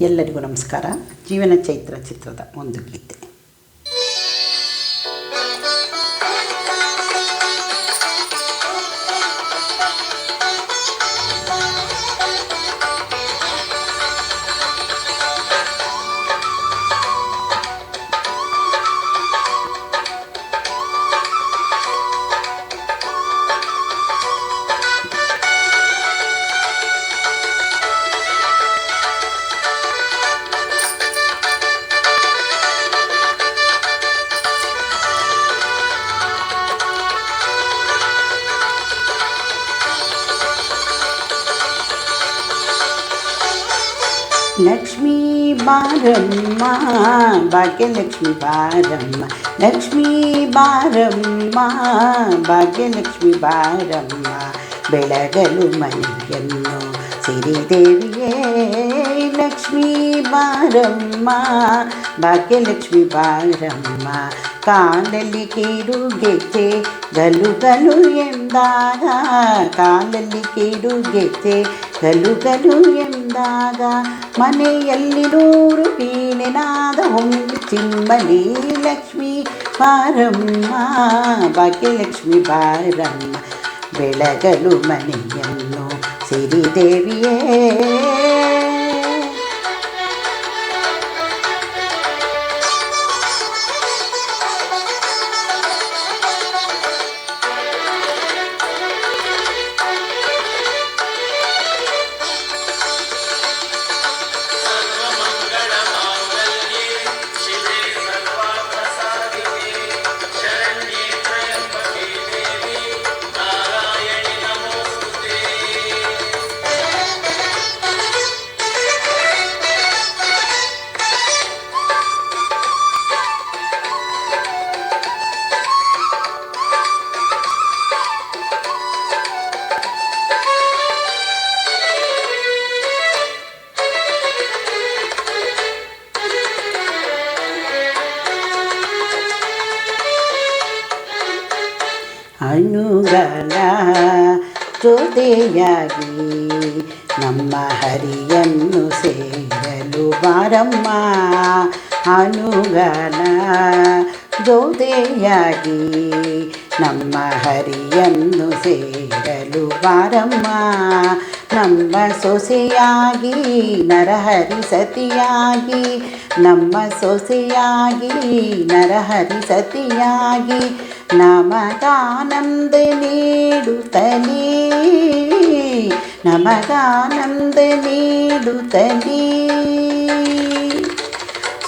ಎಲ್ಲರಿಗೂ ನಮಸ್ಕಾರ. ಜೀವನ ಚೈತ್ರ ಚಿತ್ರದ ಒಂದು ಗೀತೆ. ಲಕ್ಷ್ಮೀ ಬಾರಮ್ಮ ಭಾಗ್ಯಲಕ್ಷ್ಮಿ ಬಾರಮ್ಮ, ಲಕ್ಷ್ಮೀ ಬಾರಮ್ಮ ಭಾಗ್ಯಲಕ್ಷ್ಮಿ ಬಾರಮ್ಮ, ಬೆಳಗಲು ಮನೆಯನ್ನು ಸಿರಿದೇವಿಯೇ. ಲಕ್ಷ್ಮೀ ಬಾರಮ್ಮ ಭಾಗ್ಯಲಕ್ಷ್ಮಿ ಬಾರಮ್ಮ, ಕಾಲಲ್ಲಿ ಕಿರುಗೆಜ್ಜೆ ಗಲು ಗಲು ಎಂದಾಗ, ಕಾಲಲ್ಲಿ ಕಿರುಗೆಜ್ಜೆ ಗಲು ಗಲು ಎಂದಾಗ, ಮನೆಯಲ್ಲಿ ನೂರು ವೀಣೆನಾದ ಹೊಂದು ಚಿಮ್ಮಲಿ. ಲಕ್ಷ್ಮೀ ಬಾರಮ್ಮ ಭಾಗ್ಯಲಕ್ಷ್ಮಿ ಬಾರಮ್ಮ, ಬೆಳಗಲು ಮನೆಯನ್ನು ಸಿರಿದೇವಿಯೇ. ಅನುಗಳ ಜೊತೆಯಾಗಿ ನಮ್ಮ ಹರಿಯನ್ನು ಸೇರಲು ಬಾರಮ್ಮ, ಅನುಗಳ ಜೊತೆಯಾಗಿ ನಮ್ಮ ಹರಿಯನ್ನು ಸೇರಲು ಬಾರಮ್ಮ, ನಮ್ಮ ಸೊಸೆಯಾಗಿ ನರಹರಿ ಸತಿಯಾಗಿ, ನಮ್ಮ ಸೊಸೆಯಾಗಿ ನರಹರಿ ಸತಿಯಾಗಿ, ನಮಗಾನಂದ ನೀಡುತ್ತಲೇ, ನಮಗಾನಂದ ನೀಡುತ್ತಲೇ,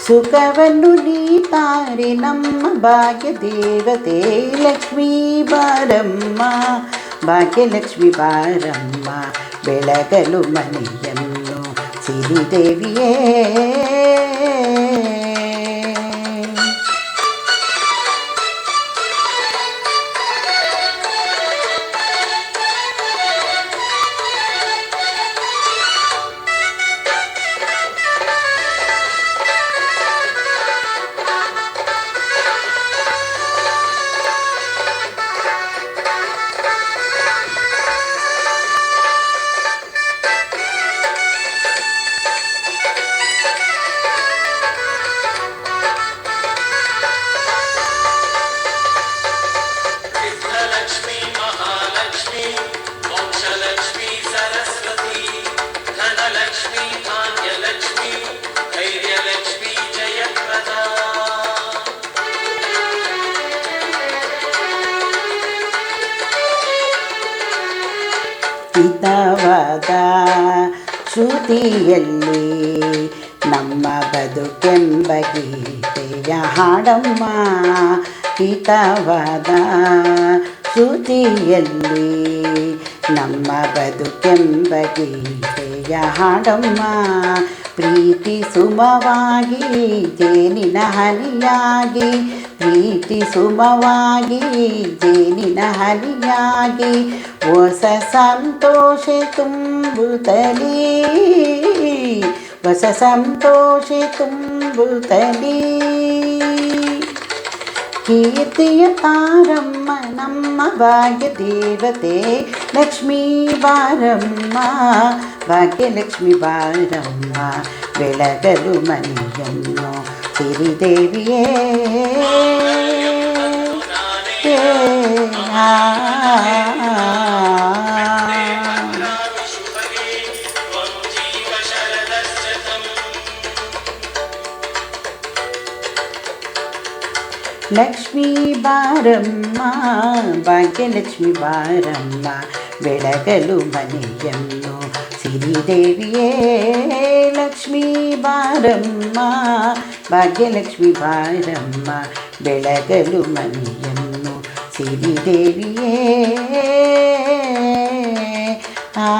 ಸುಖವನ್ನು ನೀತಾರೆ ನಮ್ಮ ಭಾಗ್ಯ ದೇವತೆ. ಲಕ್ಷ್ಮೀ ಬಾರಮ್ಮ ಭಾಗ್ಯಲಕ್ಷ್ಮಿ ಬಾರಮ್ಮ, ಬೆಳಗಲು ಮನೆಯನ್ನು ಸಿರಿದೇವಿಯೇ. ಹಿತವಾದ ಶ್ರುತಿಯಲ್ಲಿ ನಮ್ಮ ಬದುಕೆಂಬ ಗೀತೆಯ ಹಾಡಮ್ಮ, ಹಿತವಾದ ಶ್ರುತಿಯಲ್ಲಿ ನಮ್ಮ ಬದುಕೆಂಬ ಗೀತೆಯ ಹಾಡಮ್ಮ, ಪ್ರೀತಿ ಸುಮವಾಗಿ ಜೇನಿನ ಹನಿಯಾಗಿ, ಪ್ರೀತಿ ಸುಮವಾಗಿ ಜೇನಿನ ಹನಿಯಾಗಿ, ಹೊಸ ಸಂತೋಷ ತುಂಬುತ್ತಲೇ, ಹೊಸ ಸಂತೋಷ ತುಂಬುತ್ತಲೇ, ಕೀರ್ತಿಯ ತಾರಮ್ಮ ನಮ್ಮ ಭಾಗ್ಯ ದೇವತೆ. ಲಕ್ಷ್ಮೀ ಬಾರಮ್ಮ ಭಾಗ್ಯಲಕ್ಷ್ಮಿ ಬಾರಮ್ಮ, ಬೆಳಗಲು ಮನೆಯನ್ನು ಸಿರಿದೇವಿಯೇ ಲಕ್ಷ್ಮೀ ಬಾರಮ್ಮ ಭಾಗ್ಯಲಕ್ಷ್ಮಿ ಬಾರಮ್ಮ ಬೆಳಗಲು ಮನೆಯನ್ನು ಸಿರಿದೇವಿಯೇ ಲಕ್ಷ್ಮೀ ಬಾರಮ್ಮ ಭಾಗ್ಯಲಕ್ಷ್ಮಿ ಬಾರಮ್ಮ ಬೆಳಗಲು ಮನೆಯನ್ನು ಸಿರಿದೇವಿಯೇ ಆ